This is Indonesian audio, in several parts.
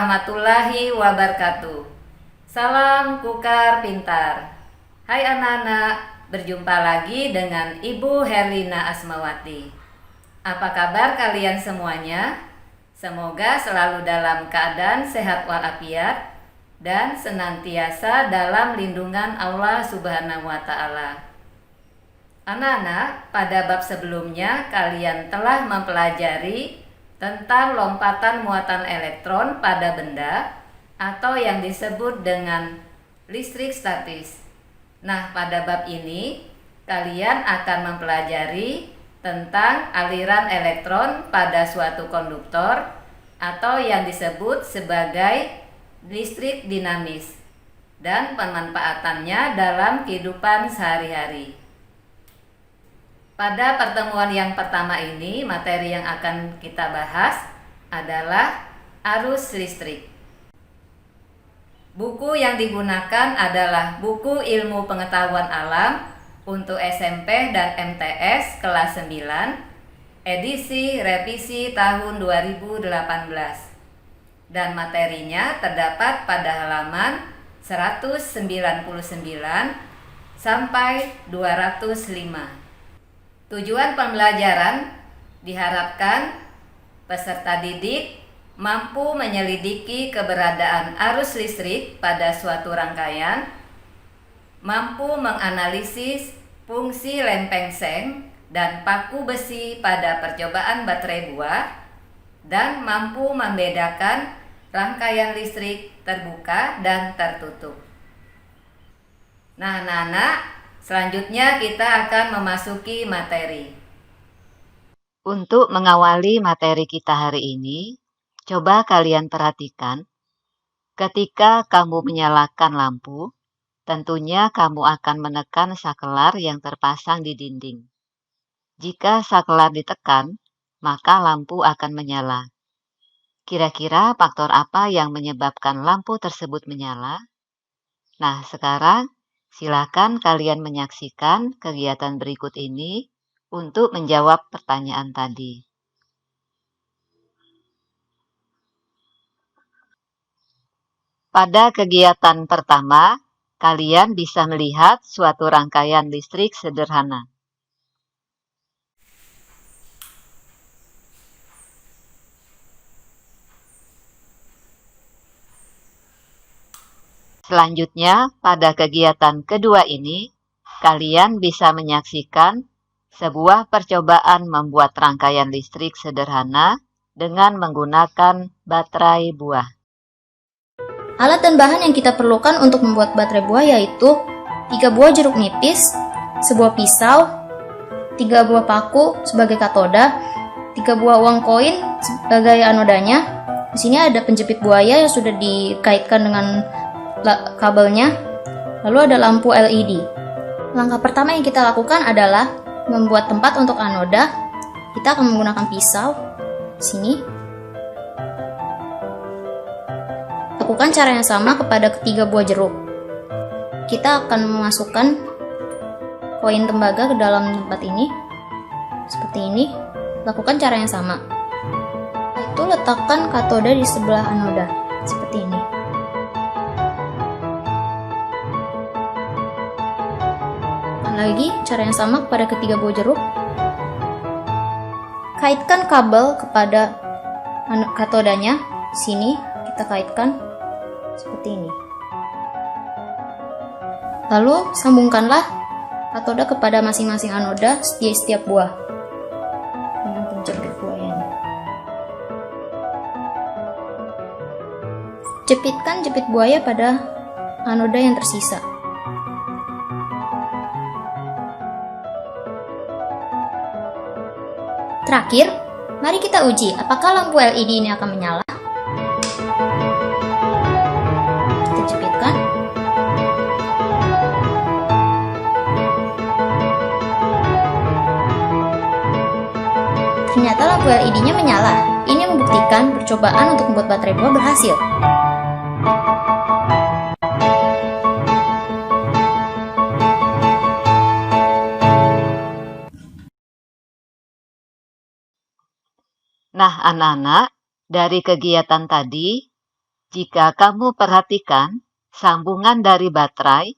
warahmatullahi wabarakatuh. Salam Kukar Pintar. Hai anak-anak, berjumpa lagi dengan Ibu Herlina Asmawati. Apa kabar kalian semuanya? Semoga selalu dalam keadaan sehat walafiat dan senantiasa dalam lindungan Allah Subhanahu wa Ta'ala. Anak-anak, pada bab sebelumnya kalian telah mempelajari tentang lompatan muatan elektron pada benda atau yang disebut dengan listrik statis. Nah, pada bab ini kalian akan mempelajari tentang aliran elektron pada suatu konduktor atau yang disebut sebagai listrik dinamis dan pemanfaatannya dalam kehidupan sehari-hari. Pada pertemuan yang pertama ini, materi yang akan kita bahas adalah arus listrik. Buku yang digunakan adalah buku Ilmu Pengetahuan Alam untuk SMP dan MTS kelas 9, edisi revisi tahun 2018. Dan materinya terdapat pada halaman 199 sampai 205. Tujuan pembelajaran diharapkan peserta didik mampu menyelidiki keberadaan arus listrik pada suatu rangkaian, mampu menganalisis fungsi lempeng seng dan paku besi pada percobaan baterai buah, dan mampu membedakan rangkaian listrik terbuka dan tertutup. Nah, anak-anak, selanjutnya kita akan memasuki materi. Untuk mengawali materi kita hari ini, coba kalian perhatikan, ketika kamu menyalakan lampu, tentunya kamu akan menekan saklar yang terpasang di dinding. Jika saklar ditekan, maka lampu akan menyala. Kira-kira faktor apa yang menyebabkan lampu tersebut menyala? Nah, sekarang silakan kalian menyaksikan kegiatan berikut ini untuk menjawab pertanyaan tadi. Pada kegiatan pertama, kalian bisa melihat suatu rangkaian listrik sederhana. Selanjutnya, pada kegiatan kedua ini, kalian bisa menyaksikan sebuah percobaan membuat rangkaian listrik sederhana dengan menggunakan baterai buah. Alat dan bahan yang kita perlukan untuk membuat baterai buah yaitu 3 buah jeruk nipis, sebuah pisau, 3 buah paku sebagai katoda, 3 buah uang koin sebagai anodanya. Di sini ada penjepit buaya yang sudah dikaitkan dengan kabelnya. Lalu ada lampu LED. Langkah pertama yang kita lakukan adalah membuat tempat untuk anoda. Kita akan menggunakan pisau. Sini. Lakukan cara yang sama kepada ketiga buah jeruk. Kita akan memasukkan koin tembaga ke dalam tempat ini. Seperti ini. Lakukan cara yang sama. Itu letakkan katoda di sebelah anoda. Seperti ini. Lagi cara yang sama kepada ketiga buah jeruk. Kaitkan kabel kepada katodanya. Sini kita kaitkan seperti ini. Lalu sambungkanlah katoda kepada masing-masing anoda di setiap buah dengan penjepit buayanya. Jepitkan jepit buaya pada anoda yang tersisa. Terakhir, mari kita uji apakah lampu LED ini akan menyala. Kita jepitkan. Ternyata lampu LED-nya menyala. Ini membuktikan percobaan untuk membuat baterai buah berhasil. Nah, anak-anak, dari kegiatan tadi, Jika kamu perhatikan sambungan dari baterai,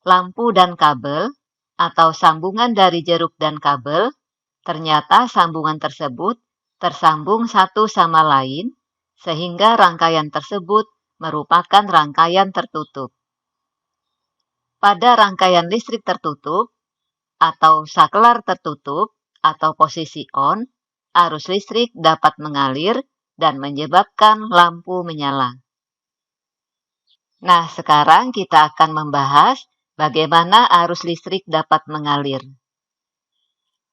lampu dan kabel, atau sambungan dari jeruk dan kabel, ternyata sambungan tersebut tersambung satu sama lain, sehingga rangkaian tersebut merupakan rangkaian tertutup. Pada rangkaian listrik tertutup, atau saklar tertutup, atau posisi on, arus listrik dapat mengalir dan menyebabkan lampu menyala. Nah, sekarang kita akan membahas bagaimana arus listrik dapat mengalir.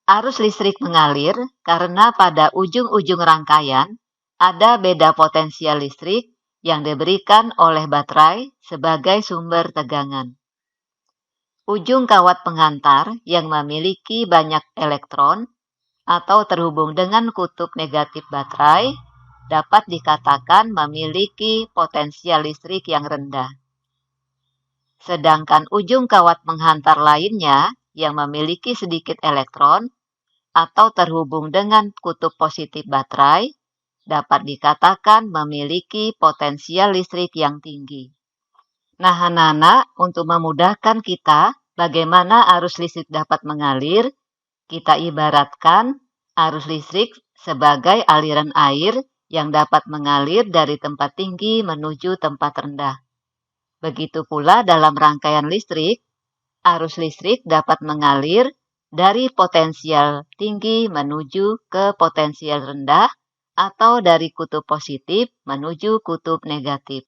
Arus listrik mengalir karena pada ujung-ujung rangkaian ada beda potensial listrik yang diberikan oleh baterai sebagai sumber tegangan. Ujung kawat penghantar yang memiliki banyak elektron atau terhubung dengan kutub negatif baterai dapat dikatakan memiliki potensial listrik yang rendah. Sedangkan ujung kawat penghantar lainnya yang memiliki sedikit elektron atau terhubung dengan kutub positif baterai dapat dikatakan memiliki potensial listrik yang tinggi. Nah, anak-anak, untuk memudahkan kita bagaimana arus listrik dapat mengalir, kita ibaratkan arus listrik sebagai aliran air yang dapat mengalir dari tempat tinggi menuju tempat rendah. Begitu pula dalam rangkaian listrik, arus listrik dapat mengalir dari potensial tinggi menuju ke potensial rendah atau dari kutub positif menuju kutub negatif.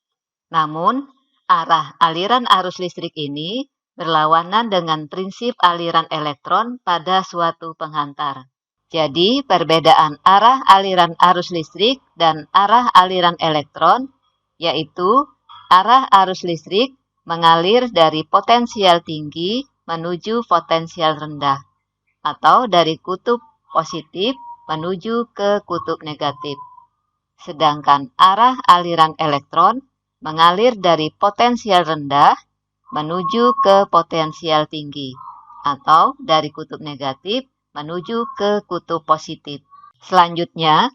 Namun, arah aliran arus listrik ini berlawanan dengan prinsip aliran elektron pada suatu penghantar. Jadi, perbedaan arah aliran arus listrik dan arah aliran elektron, yaitu arah arus listrik mengalir dari potensial tinggi menuju potensial rendah, atau dari kutub positif menuju ke kutub negatif. Sedangkan arah aliran elektron mengalir dari potensial rendah menuju ke potensial tinggi, atau dari kutub negatif menuju ke kutub positif. Selanjutnya,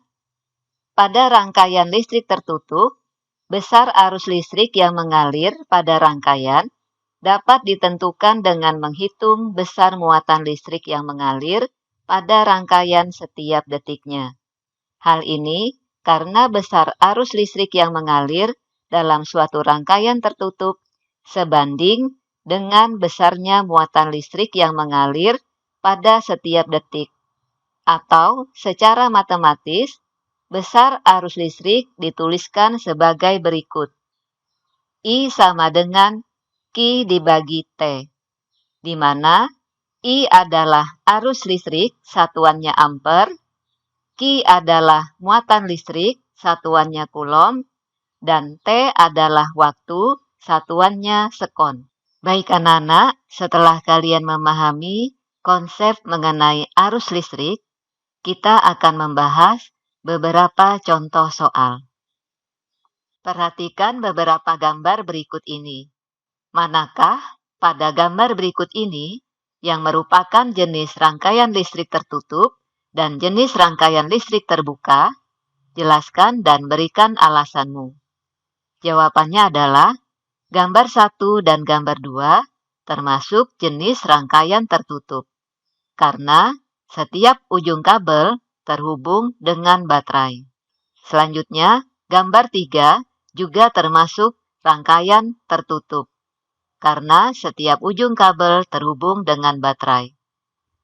pada rangkaian listrik tertutup, besar arus listrik yang mengalir pada rangkaian dapat ditentukan dengan menghitung besar muatan listrik yang mengalir pada rangkaian setiap detiknya. Hal ini karena besar arus listrik yang mengalir dalam suatu rangkaian tertutup sebanding dengan besarnya muatan listrik yang mengalir pada setiap detik. Atau secara matematis, besar arus listrik dituliskan sebagai berikut. I sama dengan Q dibagi T, di mana I adalah arus listrik, satuannya ampere, Q adalah muatan listrik, satuannya coulomb, dan T adalah waktu, satuannya sekon. Baik anak-anak, setelah kalian memahami konsep mengenai arus listrik, kita akan membahas beberapa contoh soal. Perhatikan beberapa gambar berikut ini. Manakah pada gambar berikut ini yang merupakan jenis rangkaian listrik tertutup dan jenis rangkaian listrik terbuka? Jelaskan dan berikan alasanmu. Jawabannya adalah gambar 1 dan gambar 2 termasuk jenis rangkaian tertutup, karena setiap ujung kabel terhubung dengan baterai. Selanjutnya, gambar 3 juga termasuk rangkaian tertutup, karena setiap ujung kabel terhubung dengan baterai.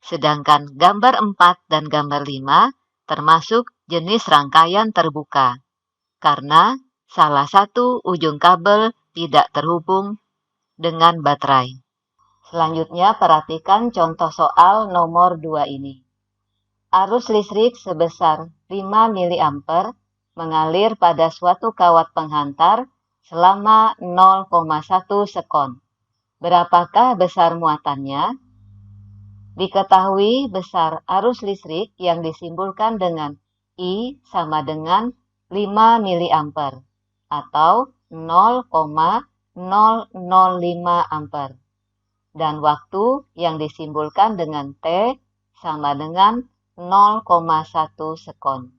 Sedangkan gambar 4 dan gambar 5 termasuk jenis rangkaian terbuka, karena salah satu ujung kabel tidak terhubung dengan baterai. Selanjutnya, perhatikan contoh soal nomor 2 ini. Arus listrik sebesar 5 mA mengalir pada suatu kawat penghantar selama 0,1 sekon. Berapakah besar muatannya? Diketahui besar arus listrik yang disimbolkan dengan I sama dengan 5 mA atau 0,005 ampere. Dan waktu yang disimbolkan dengan T sama dengan 0,1 sekon.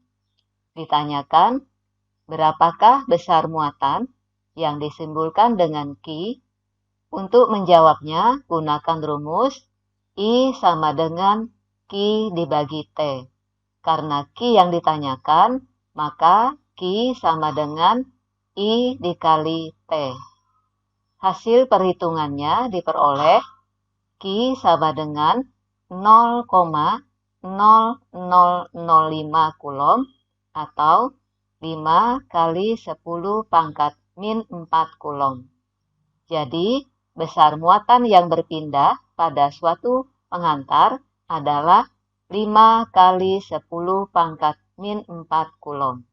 Ditanyakan, berapakah besar muatan yang disimbolkan dengan Q. Untuk menjawabnya, gunakan rumus I sama dengan Q dibagi T. Karena Q yang ditanyakan, maka Q sama dengan I dikali T. Hasil perhitungannya diperoleh Q sama dengan 0,0005 Coulomb atau 5 kali 10 pangkat min 4 Coulomb. Jadi, besar muatan yang berpindah pada suatu penghantar adalah 5 kali 10 pangkat min 4 Coulomb.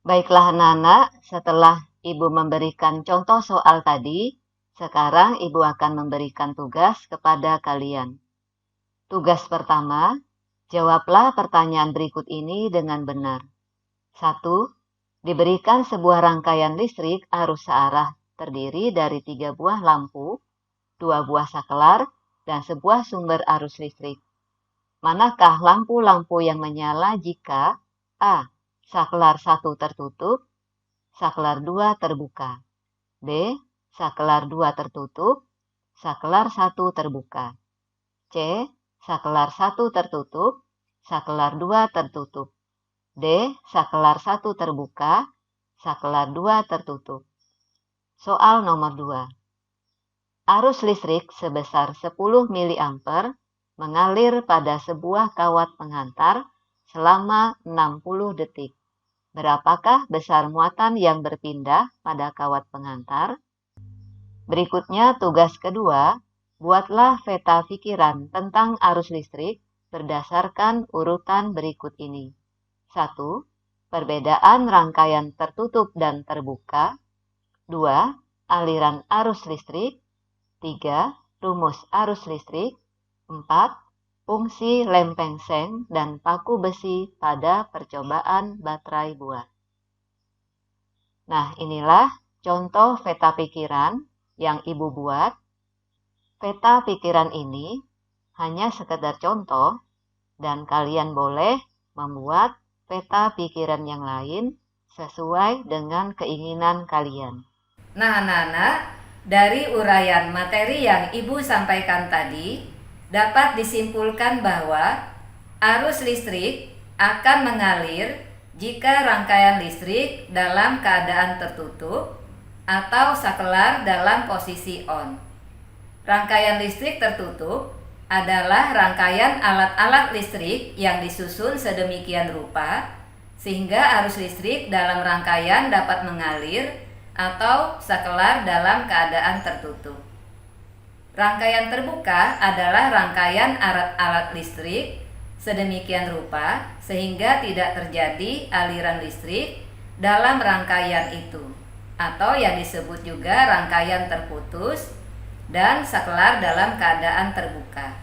Baiklah anak-anak, setelah Ibu memberikan contoh soal tadi, sekarang Ibu akan memberikan tugas kepada kalian. Tugas pertama, jawablah pertanyaan berikut ini dengan benar. 1. Diberikan sebuah rangkaian listrik arus searah terdiri dari 3 buah lampu, 2 buah sakelar, dan sebuah sumber arus listrik. Manakah lampu-lampu yang menyala jika A. Saklar 1 tertutup, saklar 2 terbuka. B. Saklar 2 tertutup, saklar 1 terbuka. C. Saklar 1 tertutup, saklar 2 tertutup. D. Saklar 1 terbuka, saklar 2 tertutup. Soal nomor 2. Arus listrik sebesar 10 mA mengalir pada sebuah kawat penghantar selama 60 detik. Berapakah besar muatan yang berpindah pada kawat penghantar? Berikutnya tugas kedua, buatlah peta pikiran tentang arus listrik berdasarkan urutan berikut ini. 1. Perbedaan rangkaian tertutup dan terbuka. 2. Aliran arus listrik. 3. Rumus arus listrik. 4. Fungsi lempeng seng dan paku besi pada percobaan baterai buah. Nah, inilah contoh peta pikiran yang Ibu buat. Peta pikiran ini hanya sekedar contoh dan kalian boleh membuat peta pikiran yang lain sesuai dengan keinginan kalian. Nah, anak-anak, dari uraian materi yang Ibu sampaikan tadi, dapat disimpulkan bahwa arus listrik akan mengalir jika rangkaian listrik dalam keadaan tertutup atau saklar dalam posisi on. Rangkaian listrik tertutup adalah rangkaian alat-alat listrik yang disusun sedemikian rupa sehingga arus listrik dalam rangkaian dapat mengalir atau saklar dalam keadaan tertutup. Rangkaian terbuka adalah rangkaian alat-alat listrik sedemikian rupa sehingga tidak terjadi aliran listrik dalam rangkaian itu, atau yang disebut juga rangkaian terputus dan saklar dalam keadaan terbuka.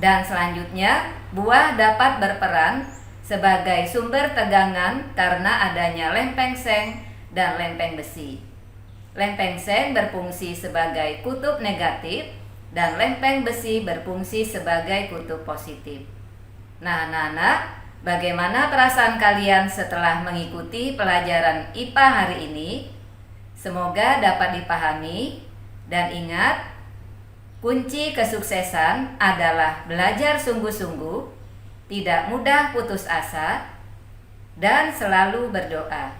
Dan selanjutnya, buah dapat berperan sebagai sumber tegangan karena adanya lempeng seng dan lempeng besi. Lempeng seng berfungsi sebagai kutub negatif dan lempeng besi berfungsi sebagai kutub positif. Nah, anak-anak, bagaimana perasaan kalian setelah mengikuti pelajaran IPA hari ini? Semoga dapat dipahami dan ingat, kunci kesuksesan adalah belajar sungguh-sungguh, tidak mudah putus asa, dan selalu berdoa.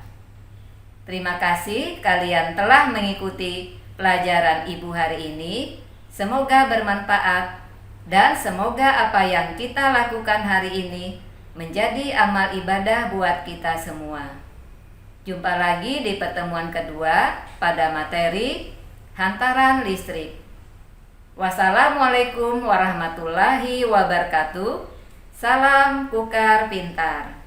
Terima kasih kalian telah mengikuti pelajaran Ibu hari ini. Semoga bermanfaat dan semoga apa yang kita lakukan hari ini menjadi amal ibadah buat kita semua. Jumpa lagi di pertemuan kedua pada materi hantaran listrik. Wassalamualaikum warahmatullahi wabarakatuh. Salam Kukar Pintar.